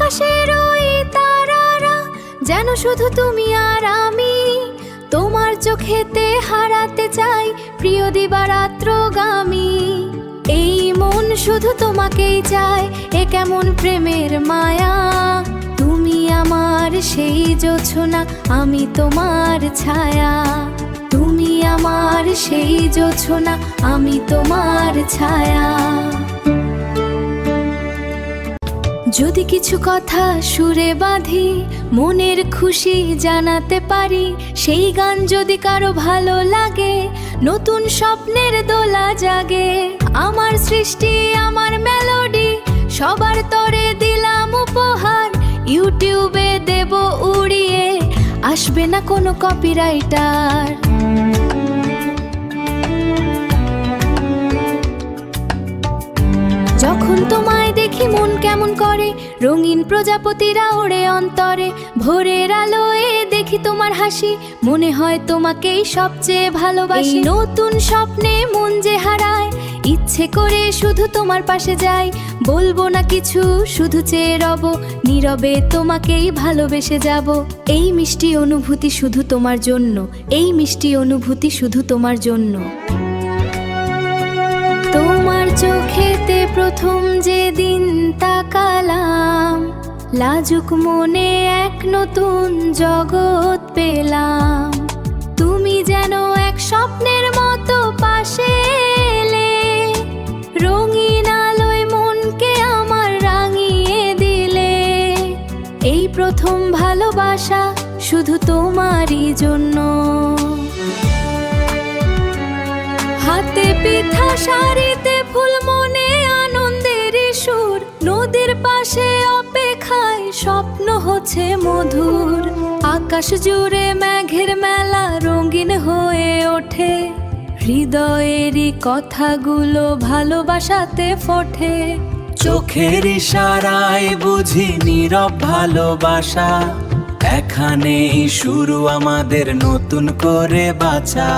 আকাশের ওই তারারা যেন শুধু তুমি আর আমি। তোমার চোখেতে হারাতে চাই প্রিয় দিবারাত্রগামী। এই মন শুধু তোমাকেই চায়, এ কেমন প্রেমের মায়া। তুমি আমার সেই জোছনা, আমি তোমার ছায়া। তুমি আমার সেই জোছনা, আমি তোমার ছায়া। যদি কিছু কথা সুরে বাঁধি, মনের খুশি জানাতে পারি, সেই গান যদি কারো ভালো লাগে, নতুন স্বপ্নের দোলা জাগে। আমার সৃষ্টি, আমার মেলোডি, সবার তরে দিলাম উপহার। ইউটিউবে দেব উড়িয়ে, আসবে না কোনো কপিরাইটার। যখন তোমায় দেখি মন কেমন করে, রঙিন প্রজাপতিরা ওড়ে অন্তরে। ভোরের আলোয় দেখি তোমার হাসি, মনে হয় তোমাকেই সবচেয়ে ভালোবাসি। নতুন স্বপ্নে মন যে হারায়, ইচ্ছে করে শুধু তোমার পাশে যাই। বলবো না কিছু, শুধু চেয়ে রব, নীরবে তোমাকেই ভালোবেসে যাব। এই মিষ্টি অনুভূতি শুধু তোমার জন্য, এই মিষ্টি অনুভূতি শুধু তোমার জন্য। তোমার চোখেতে প্রথম যেদিন তাকালাম, লাজুক মনে এক নতুন জগৎ পেলাম। তুমি যেন এক স্বপ্নের মতো পাশে এলে, রঙিন আলোয় মনকে আমার রাঙিয়ে দিলে। এই প্রথম ভালোবাসা শুধু তোমারই জন্য। হাতে পিঠা, শাড়িতে ফুল, মনে আনন্দের সুর। নদীর পাশে অপেক্ষায় স্বপ্ন হচ্ছে মধুর। আকাশ জুড়ে মেঘের মেলা রঙিন হয়ে ওঠে, হৃদয়েরই কথাগুলো ভালোবাসাতে ফোটে। চোখের ইশারায় বুঝি নীরব ভালোবাসা, এখানেই শুরু আমাদের নতুন করে বাঁচা।